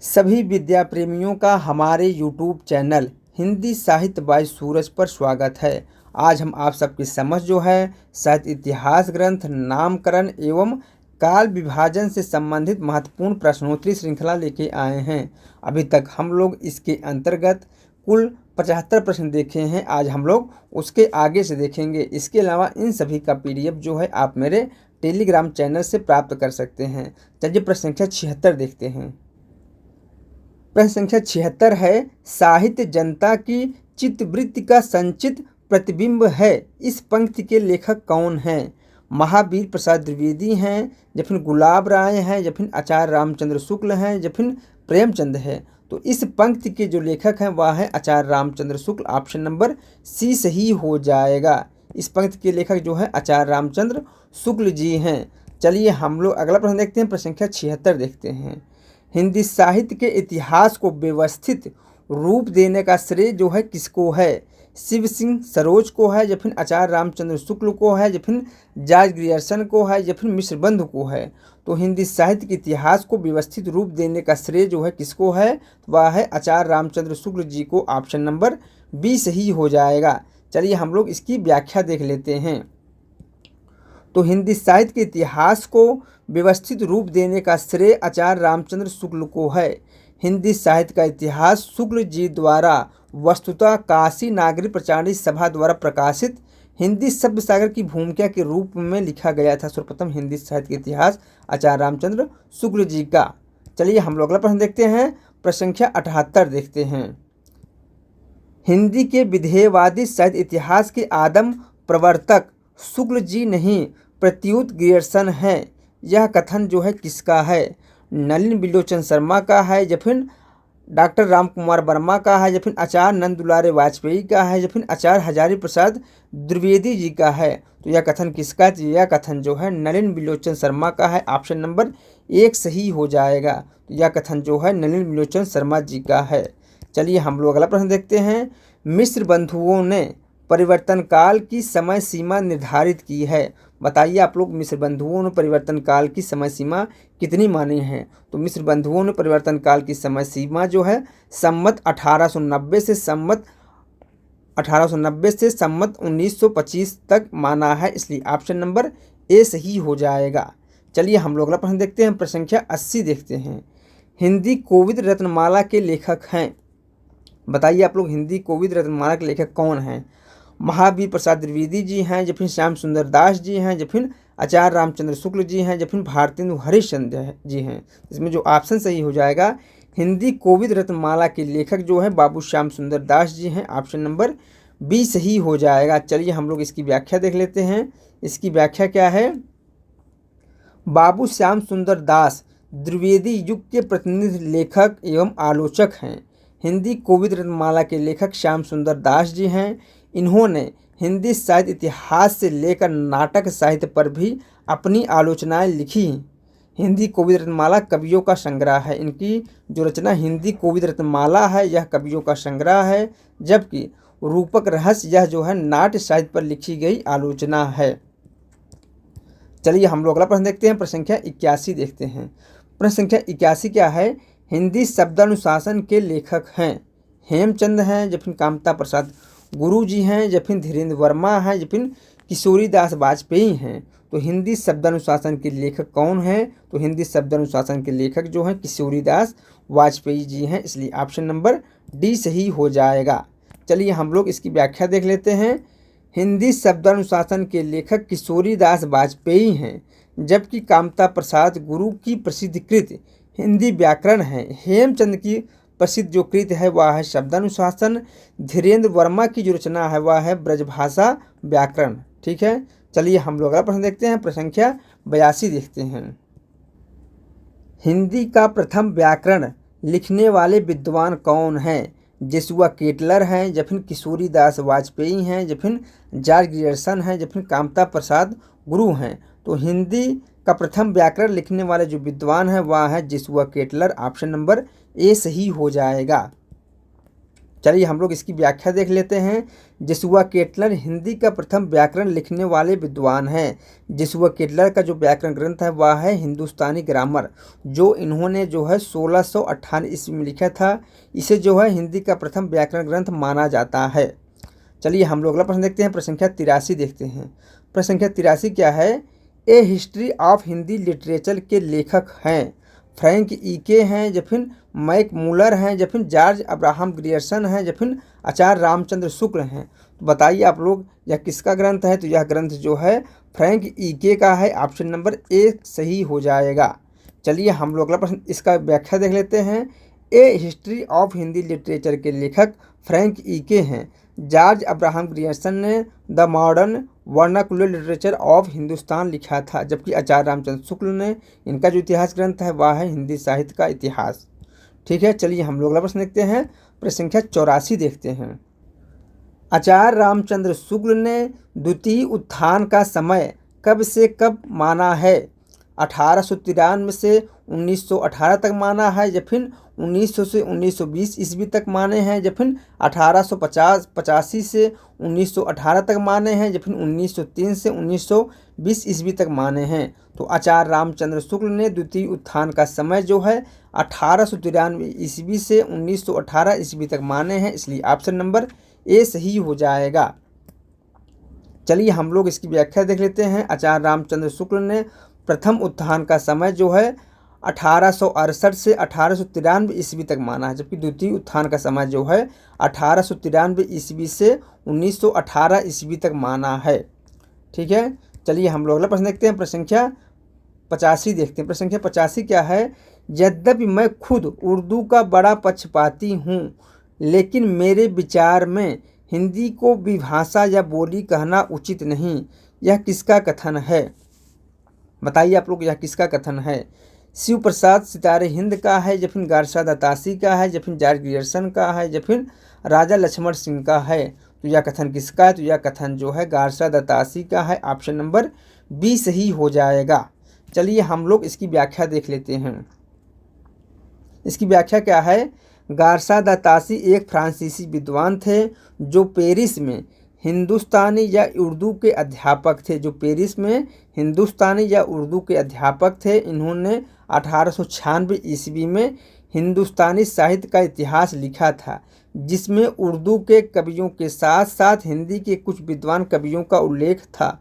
सभी विद्या प्रेमियों का हमारे YouTube चैनल हिंदी साहित्य बाय सूरज पर स्वागत है। आज हम आप सबकी समझ जो है साहित्य इतिहास ग्रंथ नामकरण एवं काल विभाजन से संबंधित महत्वपूर्ण प्रश्नोत्तरी श्रृंखला लेके आए हैं। अभी तक हम लोग इसके अंतर्गत कुल 75 प्रश्न देखे हैं। आज हम लोग उसके आगे से देखेंगे। इसके अलावा इन सभी का PDF जो है आप मेरे टेलीग्राम चैनल से प्राप्त कर सकते हैं। चलिए प्रश्न संख्या 76 देखते हैं। प्रश्न संख्या 76 है, साहित्य जनता की चित्तवृत्ति का संचित प्रतिबिंब है। इस पंक्ति के लेखक कौन हैं? महावीर प्रसाद द्विवेदी हैं, या फिर गुलाब राय हैं, या फिर आचार्य रामचंद्र शुक्ल हैं, या फिर प्रेमचंद है। तो इस पंक्ति के जो लेखक हैं वह है आचार्य Ramchandra Shukla. Option number C सही हो जाएगा। इस पंक्ति के लेखक जो है आचार्य रामचंद्र शुक्ल जी हैं। चलिए हम लोग अगला प्रश्न देखते हैं। प्रश्न संख्या 76 देखते हैं। हिंदी साहित्य के इतिहास को व्यवस्थित रूप देने का श्रेय जो है किसको है? शिव सिंह सरोज को है, या फिर आचार्य रामचंद्र शुक्ल को है, या फिर जॉर्ज ग्रियर्सन को है, या फिर मिश्र बंधु को है। तो हिंदी साहित्य के इतिहास को व्यवस्थित रूप देने का श्रेय जो है किसको है? वह है आचार्य रामचंद्र शुक्ल जी को। ऑप्शन नंबर बी सही हो जाएगा। चलिए हम लोग इसकी व्याख्या देख लेते हैं। तो हिंदी साहित्य के इतिहास को व्यवस्थित रूप देने का श्रेय आचार्य रामचंद्र शुक्ल को है। हिंदी साहित्य का इतिहास शुक्ल जी द्वारा वस्तुतः काशी नागरिक प्रचारणी सभा द्वारा प्रकाशित हिंदी शब्द सागर की भूमिका के रूप में लिखा गया था। सर्वप्रथम हिंदी साहित्य के इतिहास आचार्य रामचंद्र शुक्ल जी का। चलिए हम लोग अगला प्रश्न देखते हैं। प्रश्न संख्या 78 देखते हैं। हिंदी के विधेयवादी साहित्य इतिहास के आदम प्रवर्तक शुक्ल जी नहीं प्रत्युत ग्रियर्सन है। यह कथन जो है किसका है? नलिन बिलोचन शर्मा का है, या फिर डॉक्टर राम कुमार वर्मा का है, या फिर आचार्य नंद दुलारे वाजपेयी का है, या फिर आचार्य हजारी प्रसाद द्विवेदी जी का है। तो यह कथन किसका है? यह कथन जो है नलिन बिलोचन शर्मा का है। ऑप्शन नंबर 1 सही हो जाएगा। तो यह कथन जो है नलिन बिलोचन शर्मा जी का है। चलिए हम लोग अगला प्रश्न देखते हैं। मिश्र बंधुओं ने परिवर्तन काल की समय सीमा निर्धारित की है। बताइए आप लोग, मिश्र बंधुओं ने परिवर्तन काल की समय सीमा कितनी मानी है? तो मिश्र बंधुओं ने परिवर्तन काल की समय सीमा जो है संमत 1890 से संमत 1925 तक माना है। इसलिए ऑप्शन नंबर ए सही हो जाएगा। चलिए हम लोग अगला प्रश्न देखते हैं। प्रश्न संख्या 80 देखते हैं। हिंदी कोविद रत्नमाला के लेखक हैं। बताइए आप लोग, हिंदी कोविद रत्नमाला के लेखक कौन हैं? महावीर प्रसाद द्विवेदी जी हैं, या फिर श्याम सुंदर दास जी हैं, या फिर आचार्य रामचंद्र शुक्ल जी हैं, या फिर भारतेंदु हरिश्चंद्र जी हैं। इसमें जो ऑप्शन सही हो जाएगा, हिंदी कोविद रत्नमाला के लेखक जो है बाबू श्याम सुंदर दास जी हैं। ऑप्शन नंबर बी सही हो जाएगा। चलिए हम लोग इसकी व्याख्या देख लेते हैं। इसकी व्याख्या क्या है? बाबू श्याम सुंदर दास द्विवेदी युग के प्रतिनिधि लेखक एवं आलोचक हैं। हिंदी कोविद रत्नमाला के लेखक श्याम सुंदर दास जी हैं। इन्होंने हिंदी साहित्य इतिहास से लेकर नाटक साहित्य पर भी अपनी आलोचनाएं लिखी। हिंदी कोविद रत्नमाला कवियों का संग्रह है। इनकी जो रचना हिंदी कोविद रत्नमाला है यह कवियों का संग्रह है, जबकि रूपक रहस्य यह जो है नाट्य साहित्य पर लिखी गई आलोचना है। चलिए हम लोग अगला प्रश्न देखते हैं। प्रश्न संख्या 81 देखते हैं। प्रश्न संख्या 81 क्या है? हिंदी शब्दानुशासन के लेखक हैं। हेमचंद हैं, या फिर कामता प्रसाद गुरु जी हैं, या फिर धीरेन्द्र वर्मा हैं, या फिर किशोरी दास वाजपेयी हैं। तो हिंदी शब्दानुशासन के लेखक कौन हैं? तो हिंदी शब्दानुशासन के लेखक जो हैं किशोरी दास वाजपेयी जी हैं। इसलिए ऑप्शन नंबर डी सही हो जाएगा। चलिए हम लोग इसकी व्याख्या देख लेते हैं। हिंदी शब्दानुशासन के लेखक किशोरी दास वाजपेयी हैं, जबकि कामता प्रसाद गुरु की प्रसिद्ध कृत हिंदी व्याकरण है। हेमचंद की प्रसिद्ध जो कृति है वह है शब्दानुशासन। धीरेन्द्र वर्मा की जो रचना है वह है ब्रजभाषा व्याकरण। ठीक है। चलिए हम लोग अगला प्रश्न देखते हैं। प्रश्न संख्या 82 देखते हैं। हिंदी का प्रथम व्याकरण लिखने वाले विद्वान कौन हैं? जेसुआ केटलर हैं, या फिर किशोरी दास वाजपेयी हैं, या फिर जॉर्ज ग्रियर्सन हैं, या फिर कामता प्रसाद गुरु हैं। तो हिंदी का प्रथम व्याकरण लिखने वाले जो विद्वान है वह है जेसुआ केटलर। ऑप्शन नंबर ए सही हो जाएगा। चलिए हम लोग इसकी व्याख्या देख लेते हैं। जोशुआ केटलर हिंदी का प्रथम व्याकरण लिखने वाले विद्वान हैं। जोशुआ केटलर का जो व्याकरण ग्रंथ है वह है हिंदुस्तानी ग्रामर, जो इन्होंने जो है 1698 ईस्वी में लिखा था। इसे जो है हिंदी का प्रथम व्याकरण ग्रंथ माना जाता है। चलिए हम लोग अगला प्रश्न देखते हैं। प्रश्न संख्या 83 देखते हैं। प्रश्न संख्या 83 क्या है? ए हिस्ट्री ऑफ हिंदी लिटरेचर के लेखक हैं फ्रैंक ईके हैं, या फिर मैक मूलर हैं, या फिर जॉर्ज अब्राहम ग्रियर्सन हैं, या फिर आचार्य रामचंद्र शुक्ल हैं। तो बताइए आप लोग यह किसका ग्रंथ है? तो यह ग्रंथ जो है फ्रैंक ईके का है। ऑप्शन नंबर ए सही हो जाएगा। चलिए हम लोग अगला प्रश्न इसका व्याख्या देख लेते हैं। ए हिस्ट्री ऑफ हिंदी लिटरेचर के लेखक फ्रैंक ईके हैं। जॉर्ज अब्राहम ग्रियर्सन ने the modern vernacular literature of Hindustan लिखा था, जबकि आचार्य रामचंद्र शुक्ल ने इनका जो इतिहास ग्रंथ है वह है हिंदी साहित्य का इतिहास। ठीक है, चलिए हम लोग अगला प्रश्न देखते हैं। प्रश्न संख्या 84 देखते हैं। आचार्य रामचंद्र शुक्ल ने द्वितीय उत्थान का समय कब से कब माना है? 1893 से 1918 तक माना है, या फिर 1900 से 1920 ईस्वी तक माने हैं, या फिर 1885 से 1918 तक माने हैं, या फिर 1903 से 1920 ईस्वी तक माने हैं। तो आचार्य रामचंद्र शुक्ल ने द्वितीय उत्थान का समय जो है 1893 ईस्वी से 1918 ईस्वी तक माने हैं, इसलिए ऑप्शन नंबर ए सही हो जाएगा। चलिए हम लोग इसकी व्याख्या देख लेते हैं। आचार्य रामचंद्र शुक्ल ने प्रथम उत्थान का समय जो है 1868 से 1893 ईस्वी तक माना है, जबकि द्वितीय उत्थान का समय जो है 1893 ईस्वी से 1918 ईस्वी तक माना है। ठीक है, चलिए हम लोग अगला प्रश्न देखते हैं। प्रश्न संख्या 85 देखते हैं। प्रश्न संख्या 85 क्या है? यद्यपि मैं खुद उर्दू का बड़ा पक्षपाती हूँ, लेकिन मेरे विचार में हिंदी को विभाषा या बोली कहना उचित नहीं। यह किसका कथन है? बताइए आप लोग यह किसका कथन है? शिव प्रसाद सितारे हिंद का है, या फिर गारसा दत्तासी का है, या फिर जॉर्ज ग्रियर्सन का है, या फिर राजा लक्ष्मण सिंह का है? तो यह कथन किसका है? तो यह कथन जो है गारसा दत्तासी का है। ऑप्शन नंबर बी सही हो जाएगा। चलिए हम लोग इसकी व्याख्या देख लेते हैं। इसकी व्याख्या क्या है? गारसा दत्तासी एक फ्रांसीसी विद्वान थे जो पेरिस में हिंदुस्तानी या उर्दू के अध्यापक थे। जो पेरिस में हिंदुस्तानी या उर्दू के अध्यापक थे। इन्होंने 1896 ईस्वी में हिंदुस्तानी साहित्य का इतिहास लिखा था, जिसमें उर्दू के कवियों के साथ साथ हिंदी के कुछ विद्वान कवियों का उल्लेख था।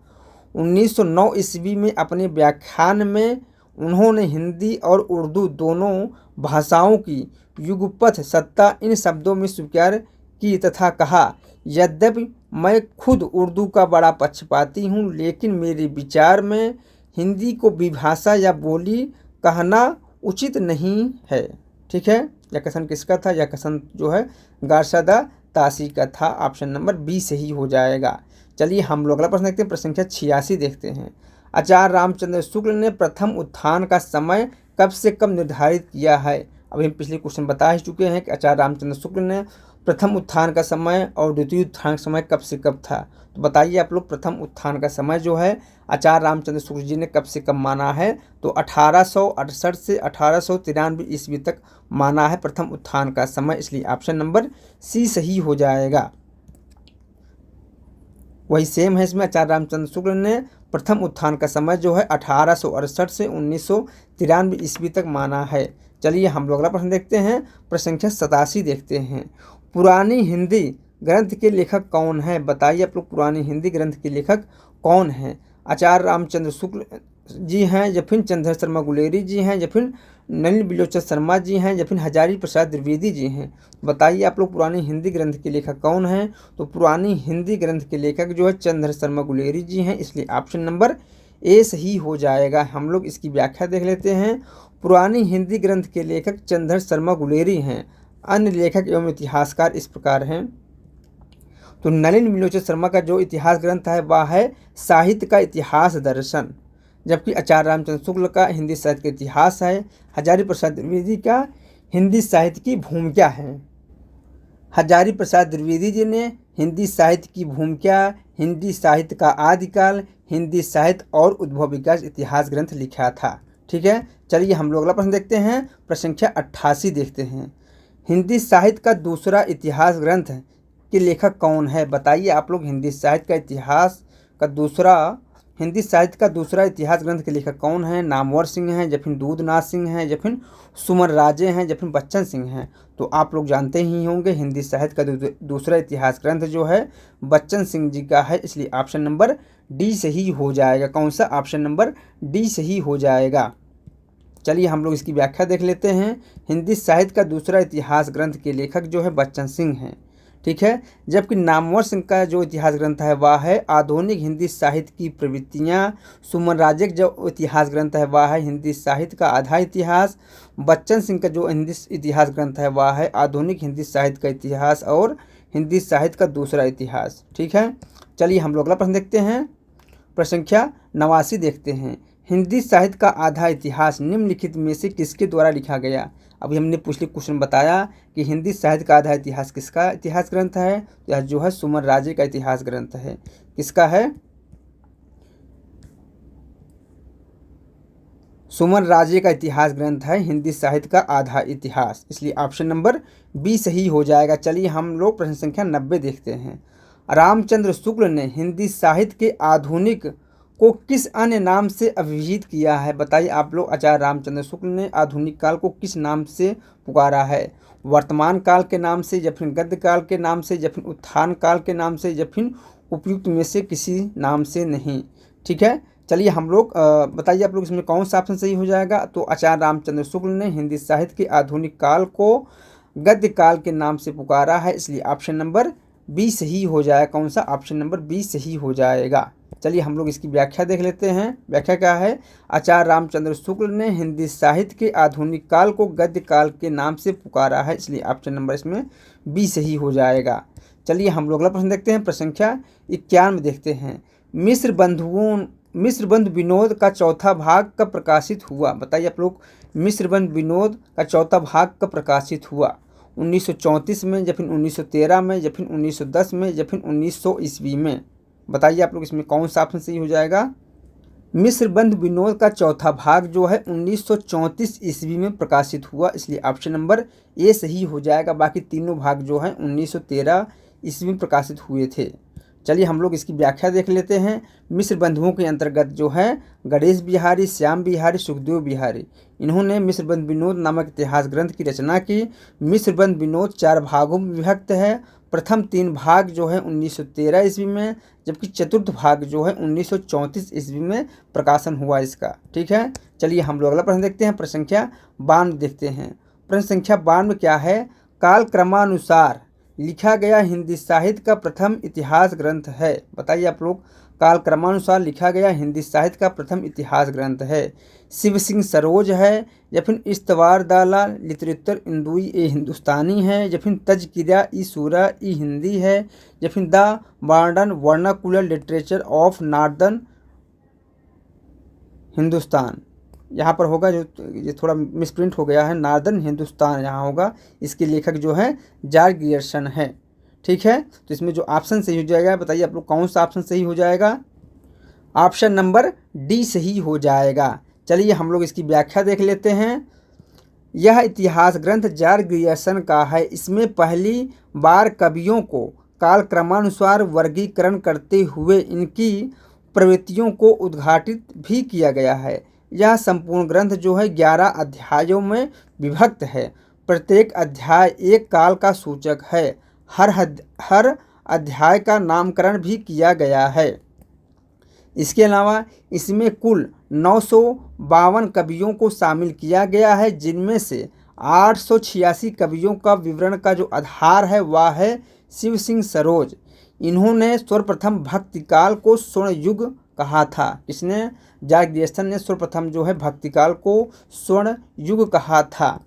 1909 ईस्वी में अपने व्याख्यान में उन्होंने हिंदी और उर्दू दोनों भाषाओं की युगपथ सत्ता इन शब्दों में स्वीकार की तथा कहा, यद्यपि मैं खुद उर्दू का बड़ा पक्षपाती हूँ, लेकिन मेरे विचार में हिंदी को विभाषा या बोली कहना उचित नहीं है। ठीक है, यह कथन किसका था? यह कथन जो है गारसा दत्तासी का था। ऑप्शन नंबर बी सही हो जाएगा। चलिए हम लोग अगला प्रश्न देखते हैं। प्रश्न संख्या 86 देखते हैं। आचार्य रामचंद्र शुक्ल ने प्रथम उत्थान का समय कब से कब निर्धारित किया है? अभी हम पिछले क्वेश्चन बता ही चुके हैं कि आचार्य रामचंद्र शुक्ल ने प्रथम उत्थान का समय और द्वितीय उत्थान का समय कब से कब था। तो बताइए आप लोग प्रथम उत्थान का समय जो है आचार्य रामचंद्र शुक्ल जी ने कब से कब माना है? तो 1868 से 1893 ईस्वी तक माना है प्रथम उत्थान का समय, इसलिए ऑप्शन नंबर सी सही हो जाएगा। वही सेम है इसमें। आचार्य रामचंद्र शुक्ल ने प्रथम उत्थान का समय जो है 1868 से 1993 ईस्वी तक माना है। चलिए हम लोग अगला प्रश्न देखते हैं। प्रश्न संख्या 87 देखते हैं। पुरानी हिंदी ग्रंथ के लेखक कौन है? बताइए आप लोग पुरानी हिंदी ग्रंथ के लेखक कौन हैं? आचार्य रामचंद्र शुक्ल जी हैं, या फिर चंद्र शर्मा गुलेरी जी हैं, या फिर नलिन बिलोचन शर्मा जी हैं, या फिर हजारी प्रसाद द्विवेदी जी हैं। बताइए आप लोग पुरानी हिंदी ग्रंथ के लेखक कौन हैं? तो पुरानी हिंदी ग्रंथ के लेखक जो है चंद्र शर्मा गुलेरी जी हैं, इसलिए ऑप्शन नंबर ए सही हो जाएगा। हम लोग इसकी व्याख्या देख लेते हैं। पुरानी हिंदी ग्रंथ के लेखक चंद्र शर्मा गुलेरी हैं। अन्य लेखक एवं इतिहासकार इस प्रकार हैं। तो नलिन बिलोचन शर्मा का जो इतिहास ग्रंथ है वह है साहित्य का इतिहास दर्शन, जबकि आचार्य रामचंद्र शुक्ल का हिंदी साहित्य का इतिहास है। हजारी प्रसाद द्विवेदी का हिंदी साहित्य की भूमिका है। हजारी प्रसाद द्विवेदी जी ने हिंदी साहित्य की भूमिका, हिंदी साहित्य का आदिकाल, हिंदी साहित्य और उद्भव विकास इतिहास ग्रंथ लिखा था। ठीक है, चलिए हम लोग अगला प्रश्न देखते हैं। प्रश्न संख्या 88 देखते हैं। हिंदी साहित्य का दूसरा इतिहास ग्रंथ के लेखक कौन है? बताइए आप लोग, हिंदी साहित्य का दूसरा इतिहास ग्रंथ के लेखक कौन है? नामवर सिंह हैं, या फिर दूधनाथ सिंह हैं, या फिर सुमन राजे हैं, या फिर बच्चन सिंह हैं। तो आप लोग जानते ही होंगे हिंदी साहित्य का दूसरा इतिहास ग्रंथ जो है बच्चन सिंह जी का है, इसलिए ऑप्शन नंबर डी सही हो जाएगा। कौन सा? ऑप्शन नंबर डी सही हो जाएगा। चलिए हम लोग इसकी व्याख्या देख लेते हैं। हिंदी साहित्य का दूसरा इतिहास ग्रंथ के लेखक जो है बच्चन सिंह हैं, ठीक है। जबकि नामवर सिंह का जो इतिहास ग्रंथ है वह है आधुनिक हिंदी साहित्य की प्रवृत्तियाँ। सुमन राजे का जो इतिहास ग्रंथ है वह है हिंदी साहित्य का आधा इतिहास। बच्चन सिंह का जो हिंदी इतिहास ग्रंथ है वह है आधुनिक हिंदी साहित्य का इतिहास और हिंदी साहित्य का दूसरा इतिहास, ठीक है। चलिए हम लोग अगला प्रश्न देखते हैं। प्रश्न संख्या 89 देखते हैं। हिंदी साहित्य का आधा इतिहास निम्नलिखित में से किसके द्वारा लिखा गया? अभी हमने पिछले क्वेश्चन बताया कि हिंदी साहित्य का आधा इतिहास किसका इतिहास ग्रंथ है? यह जो है सुमन राजे का इतिहास ग्रंथ है। किसका है? सुमन राजे का इतिहास ग्रंथ है हिंदी साहित्य का आधा इतिहास, इसलिए ऑप्शन नंबर बी सही हो जाएगा। चलिए हम लोग प्रश्न संख्या 90 देखते हैं। रामचंद्र शुक्ल ने हिंदी साहित्य के आधुनिक को किस अन्य नाम से अभिहित किया है? बताइए आप लोग, आचार्य रामचंद्र शुक्ल ने आधुनिक काल को किस नाम से पुकारा है? वर्तमान काल के नाम से, या फिर गद्य काल के नाम से, या फिर उत्थान काल के नाम से, या फिर उपयुक्त में से किसी नाम से नहीं, ठीक है। चलिए हम लोग बताइए आप लोग इसमें कौन सा ऑप्शन सही हो जाएगा? तो आचार्य रामचंद्र शुक्ल ने हिंदी साहित्य के आधुनिक काल को गद्य काल के नाम से पुकारा है, इसलिए ऑप्शन नंबर बी सही हो जाएगा। कौन सा? ऑप्शन नंबर बी सही हो जाएगा। चलिए हम लोग इसकी व्याख्या देख लेते हैं। व्याख्या क्या है? आचार्य रामचंद्र शुक्ल ने हिंदी साहित्य के आधुनिक काल को गद्य काल के नाम से पुकारा है, इसलिए ऑप्शन नंबर इसमें बी सही हो जाएगा। चलिए हम लोग अगला प्रश्न देखते हैं। प्रश्न संख्या 91 देखते हैं। मिस्र बंधु विनोद का चौथा भाग कब प्रकाशित हुआ? बताइए आप लोग, मिस्र बंधु विनोद का चौथा भाग कब प्रकाशित हुआ? 1934 में, या फिर 1913 में, या फिर 1910 में, या फिर 1900 ईस्वी में? बताइए आप लोग इसमें कौन सा ऑप्शन सही हो जाएगा? मिस्र बंधु विनोद का चौथा भाग जो है 1934 ईस्वी में प्रकाशित हुआ, इसलिए ऑप्शन नंबर ए सही हो जाएगा। बाकी तीनों भाग जो हैं 1913 ईस्वी में प्रकाशित हुए थे। चलिए हम लोग इसकी व्याख्या देख लेते हैं। मिस्र बंधुओं के अंतर्गत जो है गणेश बिहारी, श्याम बिहारी, सुखदेव बिहारी, इन्होंने मिस्र बंधु विनोद नामक इतिहास ग्रंथ की रचना की। मिस्र बंधु विनोद 4 भागों में विभक्त है। प्रथम 3 भाग जो है 1913 ईस्वी में, जबकि चतुर्थ भाग जो है 1934 ईस्वी में प्रकाशन हुआ इसका, ठीक है। चलिए हम लोग अगला प्रश्न देखते हैं। प्रश्न संख्या 52 देखते हैं। प्रश्न संख्या 52 क्या है? काल क्रमानुसार लिखा गया हिंदी साहित्य का प्रथम इतिहास ग्रंथ है। बताइए आप लोग, काल क्रमानुसार लिखा गया हिंदी साहित्य का प्रथम इतिहास ग्रंथ है। शिव सिंह सरोज है, या फिर इस्तवार दाला लिटरेचर इंदुई ए हिंदुस्तानी है, या फिर तजकिरा ई सूरा ई हिंदी है, या फिर the modern vernacular literature of northern Hindustan. यहाँ पर होगा, जो ये थोड़ा मिसप्रिंट हो गया है, नॉर्दर्न हिंदुस्तान यहाँ होगा। इसके लेखक जो है जॉर्ज ग्रियर्सन है, ठीक है। तो इसमें जो ऑप्शन सही हो जाएगा, बताइए आप लोग कौन सा ऑप्शन सही हो जाएगा? ऑप्शन नंबर डी सही हो जाएगा। चलिए हम लोग इसकी व्याख्या देख लेते हैं। यह इतिहास ग्रंथ जॉर्ज ग्रियर्सन का है। इसमें पहली बार कवियों को काल क्रमानुसार वर्गीकरण करते हुए इनकी प्रवृत्तियों को उद्घाटित भी किया गया है। यह संपूर्ण ग्रंथ जो है 11 अध्यायों में विभक्त है। प्रत्येक अध्याय एक काल का सूचक है। हर अध्याय का नामकरण भी किया गया है। इसके अलावा इसमें कुल 952 कवियों को शामिल किया गया है, जिनमें से 886 कवियों का विवरण का जो आधार है वह है शिव सिंह सरोज। इन्होंने सर्वप्रथम भक्तिकाल को स्वर्ण युग कहा था। किसने? जॉर्ज ग्रियर्सन ने सर्वप्रथम जो है भक्तिकाल को स्वर्ण युग कहा था,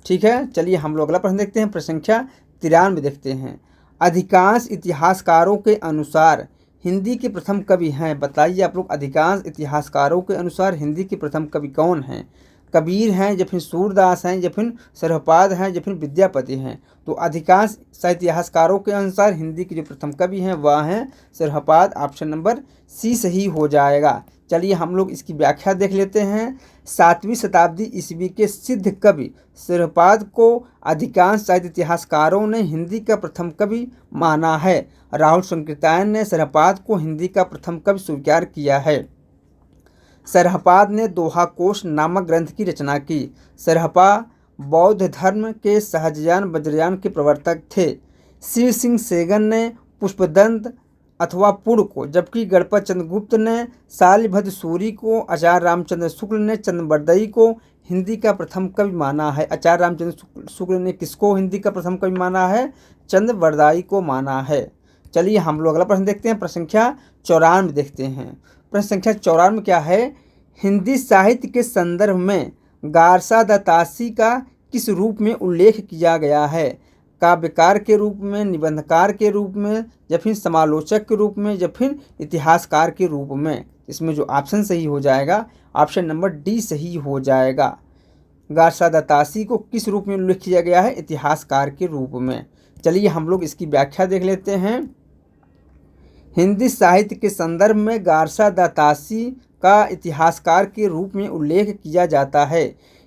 ठीक है। चलिए हम लोग अगला प्रश्न देखते हैं। प्रश्न संख्या 93 देखते हैं। अधिकांश इतिहासकारों के अनुसार हिंदी के प्रथम कवि हैं। बताइए आप लोग, अधिकांश इतिहासकारों के अनुसार हिंदी के प्रथम कवि कौन हैं? कबीर हैं या फिर सूरदास हैं या फिर सर्वपाद हैं या फिर विद्यापति हैं। तो अधिकांश साहित्याकारों के अनुसार हिंदी के जो प्रथम कवि हैं वह हैं सर्वपाद। ऑप्शन नंबर सी सही हो जाएगा। चलिए हम लोग इसकी व्याख्या देख लेते हैं। 7वीं शताब्दी ईस्वी के सिद्ध कवि सर्वपाद को अधिकांश साहित्य इतिहासकारों ने हिंदी का प्रथम कवि माना है। राहुल संकृतायन ने सर्वपाद को हिंदी का प्रथम कवि स्वीकार किया है। सर्वपाद ने दोहा कोश नामक ग्रंथ की रचना की। सर्वपा बौद्ध धर्म के सहजयान वज्रयान के प्रवर्तक थे। शिव सिंह सेगन ने पुष्पदंत अथवा पुर को, जबकि गणपत चंद्रगुप्त ने शालिभद्र सूरी को, आचार्य रामचंद्र शुक्ल ने चंद्रबरदई को हिंदी का प्रथम कवि माना है। आचार्य रामचंद्र शुक्ल ने किसको हिंदी का प्रथम कवि माना है? चंद्रबरदई को माना है। चलिए हम लोग अगला प्रश्न देखते हैं। प्रश्न संख्या 94 देखते हैं। प्रश्न संख्या 94 क्या है? हिंदी साहित्य के संदर्भ में गारसा दत्तासी का किस रूप में उल्लेख किया गया है? काव्यकार के रूप में, निबंधकार के रूप में, या फिर समालोचक के रूप में, या फिर इतिहासकार के रूप में? इसमें जो ऑप्शन सही हो जाएगा, ऑप्शन नंबर डी सही हो जाएगा। गारसा दत्तासी को किस रूप में उल्लेख किया गया है? इतिहासकार के रूप में। चलिए हम लोग इसकी व्याख्या देख लेते हैं। हिंदी साहित्य के संदर्भ में गारसा दत्तासी का इतिहासकार के रूप में उल्लेख किया जाता है।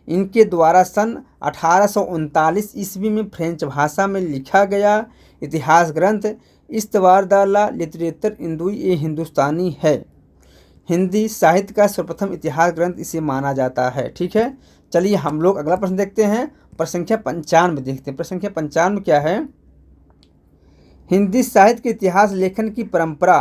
इनके द्वारा सन 1839 ईस्वी में फ्रेंच भाषा में लिखा गया इतिहास ग्रंथ इस्तवार द ला लिटरेचर इंदुई ए हिंदुस्तानी है। हिंदी साहित्य का सर्वप्रथम इतिहास ग्रंथ इसे माना जाता है। ठीक है, चलिए हम लोग अगला प्रश्न देखते हैं। प्रश्न संख्या 95 देखते हैं। प्रश्न संख्या 95 क्या है? हिंदी साहित्य के इतिहास लेखन की परंपरा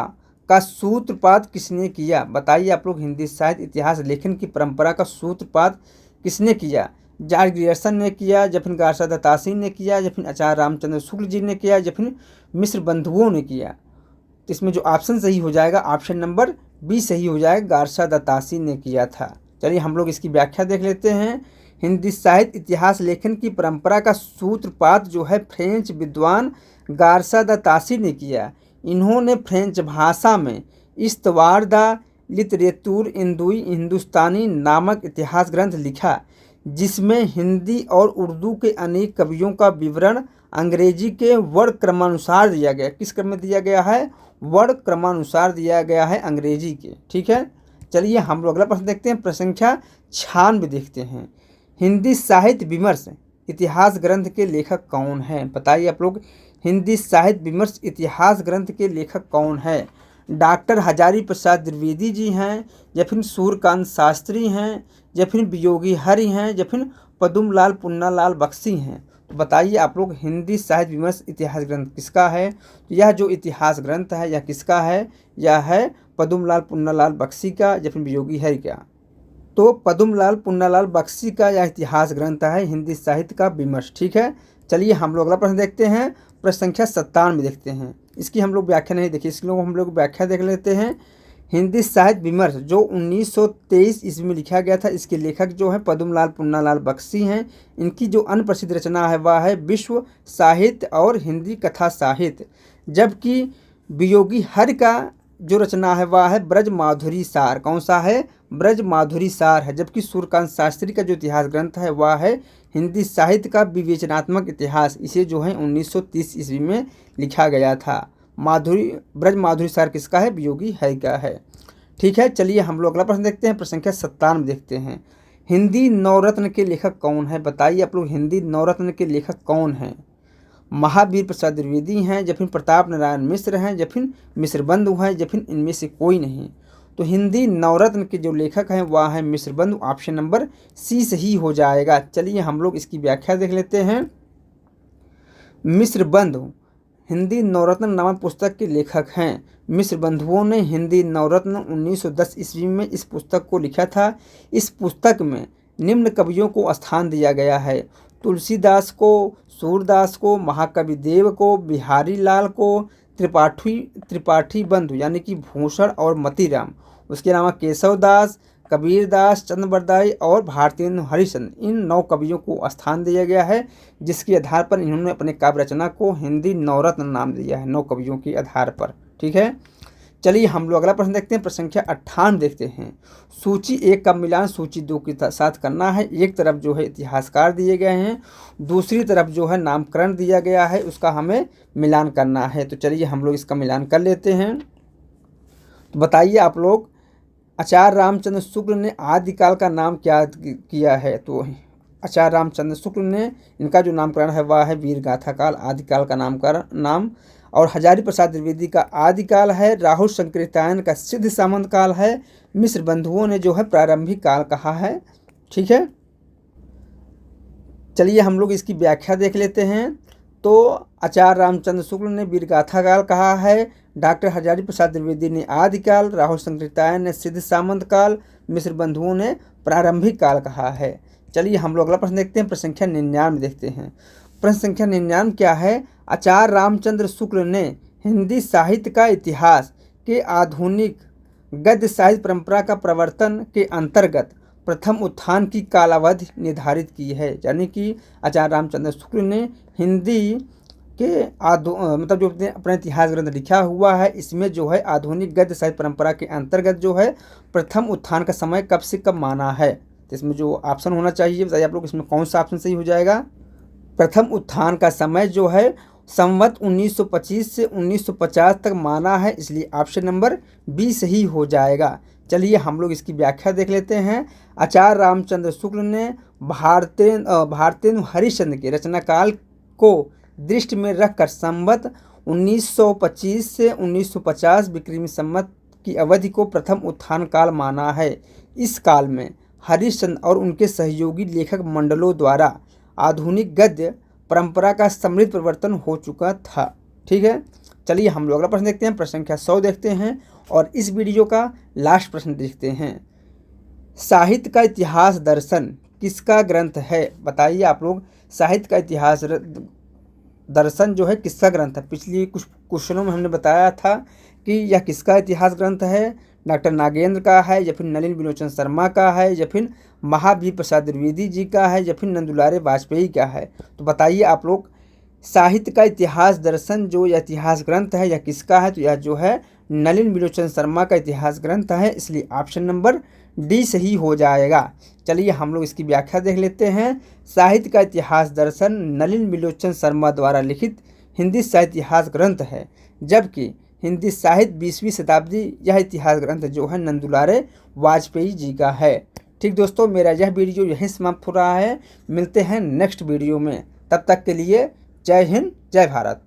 का सूत्रपात किसने किया? बताइए आप लोग, हिंदी साहित्य इतिहास लेखन की परंपरा का सूत्रपात किसने किया? जॉर्ज ग्रियर्सन ने किया, या फिर गारसा दत्तासी ने किया, या फिर आचार्य रामचंद्र शुक्ल जी ने किया, या फिर मिश्र बंधुओं ने किया? तो इसमें जो ऑप्शन सही हो जाएगा, ऑप्शन नंबर बी सही हो जाएगा, गारसा दत्तासी ने किया था। चलिए हम लोग इसकी व्याख्या देख लेते हैं। हिंदी साहित्य इतिहास लेखन की परंपरा का सूत्रपात जो है फ्रेंच विद्वान गारसा दत्तासी ने किया। इन्होंने फ्रेंच भाषा में इस्तवार द लिटरेचर इंदुई हिंदुस्तानी नामक इतिहास ग्रंथ लिखा, जिसमें हिंदी और उर्दू के अनेक कवियों का विवरण अंग्रेजी के वर्ण क्रमानुसार दिया गया। किस क्रम में दिया गया है? वर्ण क्रमानुसार दिया गया है अंग्रेजी के। ठीक है, चलिए हम लोग अगला प्रश्न देखते हैं। प्रश्न संख्या 96 देखते हैं। हिंदी साहित्य विमर्श इतिहास ग्रंथ के लेखक कौन हैं? बताइए आप लोग, हिंदी साहित्य विमर्श इतिहास ग्रंथ के लेखक कौन है? डॉक्टर हजारी प्रसाद द्विवेदी जी हैं, या फिर सूर्यकांत शास्त्री हैं, या फिर वियोगी हरि हैं, या फिर पद्मलाल पुन्नालाल बख्शी हैं? तो बताइए आप लोग, हिंदी साहित्य विमर्श इतिहास ग्रंथ किसका है? तो यह जो इतिहास ग्रंथ है यह किसका है? यह है पद्मलाल पुन्नालाल बख्शी का, या फिर वियोगी हरि का? तो पद्मलाल पुन्नालाल बख्शी का यह इतिहास ग्रंथ है हिंदी साहित्य का विमर्श। ठीक है, चलिए हम लोग अगला प्रश्न देखते हैं। प्रश्न संख्या 97 देखते हैं। इसकी हम लोग व्याख्या नहीं देखी, इसकी हम लोग व्याख्या देख लेते हैं। हिंदी साहित्य विमर्श जो 1923 ईस्वी में लिखा गया था, इसके लेखक जो है पद्मलाल पुन्नालाल बख्शी हैं। इनकी जो अन्य प्रसिद्ध रचना है वह है विश्व साहित्य और हिंदी कथा साहित्य, जबकि वियोगी हरि का जो रचना है वह है ब्रज माधुरी सार। कौन सा है? ब्रज माधुरी सार है। जबकि सूर्यकांत शास्त्री का जो इतिहास ग्रंथ है वह है हिंदी साहित्य का विवेचनात्मक इतिहास। इसे जो है 1930 ईस्वी में लिखा गया था। ब्रज माधुरी सार किसका है? वियोगी हरि का है। ठीक है, चलिए हम लोग अगला प्रश्न देखते हैं। प्रश्न संख्या 97 देखते हैं। हिंदी नवरत्न के लेखक कौन है? बताइए आप लोग, हिंदी नवरत्न के लेखक कौन हैं? महावीर प्रसाद द्विवेदी हैं, या फिर प्रताप नारायण मिश्र हैं, या फिर मिश्र बंधु हैं, या फिर इनमें से कोई नहीं? तो हिंदी नवरत्न के जो लेखक हैं वह है मिश्र बंधु। ऑप्शन नंबर सी सही हो जाएगा। चलिए हम लोग इसकी व्याख्या देख लेते हैं। मिश्र बंधु हिंदी नवरत्न नामक पुस्तक के लेखक हैं। मिश्र बंधुओं ने हिंदी नवरत्न 1910 ईस्वी में इस पुस्तक को लिखा था। इस पुस्तक में निम्न कवियों को स्थान दिया गया है: तुलसीदास को, सूरदास को, महाकवि देव को, बिहारी लाल को, त्रिपाठी बंधु यानी कि भूषण और मतीराम, उसके अलावा केशवदास, कबीरदास, चंद्रबरदाई और भारतेंदु हरिश्चंद्र, इन 9 कवियों को स्थान दिया गया है, जिसके आधार पर इन्होंने अपने काव्य रचना को हिंदी नवरत्न नाम दिया है, 9 कवियों के आधार पर। ठीक है, चलिए हम लोग अगला प्रश्न देखते हैं। प्रश्न संख्या 58 देखते हैं। सूची 1 का मिलान सूची 2 के साथ करना है। एक तरफ जो है इतिहासकार दिए गए हैं, दूसरी तरफ जो है नामकरण दिया गया है, उसका हमें मिलान करना है। तो चलिए हम लोग इसका मिलान कर लेते हैं। तो बताइए आप लोग, आचार्य रामचंद्र शुक्ल ने आदिकाल का नाम क्या किया है? तो आचार्य रामचंद्र शुक्ल ने, इनका जो नामकरण है वह है वीरगाथा काल, आदिकाल का नाम। और हजारी प्रसाद द्विवेदी का आदिकाल है, राहुल संकृत्यायन का सिद्ध सामंत काल है, मिश्र बंधुओं ने जो है प्रारंभिक काल कहा है। ठीक है, चलिए हम लोग इसकी व्याख्या देख लेते हैं। तो आचार्य रामचंद्र शुक्ल ने वीरगाथा काल कहा है, डॉक्टर हजारी प्रसाद द्विवेदी ने आदिकाल, राहुल संकृत्यायन ने सिद्ध सामंत काल, मिश्र बंधुओं ने प्रारंभिक काल कहा है। चलिए हम लोग अगला प्रश्न देखते हैं। प्रश्न संख्या 99 देखते हैं। प्रश्न संख्या 99 क्या है? आचार्य रामचंद्र शुक्ल ने हिंदी साहित्य का इतिहास के आधुनिक गद्य साहित्य परंपरा का प्रवर्तन के अंतर्गत प्रथम उत्थान की कालावधि निर्धारित की है। यानी कि आचार्य रामचंद्र शुक्ल ने हिंदी के मतलब जो अपना इतिहास ग्रंथ लिखा हुआ है, इसमें जो है आधुनिक गद्य साहित्य परंपरा के अंतर्गत जो है प्रथम उत्थान का समय कब से कब माना है। तो इसमें जो ऑप्शन होना चाहिए, बताइए आप लोग इसमें कौन सा ऑप्शन सही हो जाएगा? प्रथम उत्थान का समय जो है संवत 1925 से 1950 तक माना है, इसलिए ऑप्शन नंबर बी सही हो जाएगा। चलिए हम लोग इसकी व्याख्या देख लेते हैं। आचार्य रामचंद्र शुक्ल ने भारतेंदु हरिश्चंद्र के रचना काल को दृष्टि में रखकर संवत 1925 से 1950 विक्रमी संवत की अवधि को प्रथम उत्थान काल माना है। इस काल में हरिश्चंद्र और उनके सहयोगी लेखक मंडलों द्वारा आधुनिक गद्य परंपरा का समृद्ध परिवर्तन हो चुका था। ठीक है, चलिए हम लोग अगला प्रश्न देखते हैं। प्रश्न संख्या 100 देखते हैं और इस वीडियो का लास्ट प्रश्न देखते हैं। साहित्य का इतिहास दर्शन किसका ग्रंथ है? बताइए आप लोग, साहित्य का इतिहास दर्शन जो है किसका ग्रंथ है? पिछली कुछ क्वेश्चनों में हमने बताया था कि यह किसका इतिहास ग्रंथ है। डॉक्टर नागेंद्र का है, या फिर नलिन विलोचन शर्मा का है, या फिर महावीर प्रसाद द्विवेदी जी का है, या फिर नंदुलारे वाजपेयी का है। तो बताइए आप लोग, साहित्य का इतिहास दर्शन जो यह इतिहास ग्रंथ है यह किसका है? तो यह जो है नलिन विलोचन शर्मा का इतिहास ग्रंथ है, इसलिए ऑप्शन नंबर डी सही हो जाएगा। चलिए हम लोग इसकी व्याख्या देख लेते हैं। साहित्य का इतिहास दर्शन नलिन विलोचन शर्मा द्वारा लिखित हिंदी साहित्य इतिहास ग्रंथ है, जबकि हिंदी साहित्य 20वीं शताब्दी यह इतिहास ग्रंथ जो है नंदुलारे वाजपेयी जी का है। ठीक दोस्तों, मेरा यह वीडियो यहीं समाप्त हो रहा है। मिलते हैं नेक्स्ट वीडियो में, तब तक के लिए जय हिंद, जय भारत।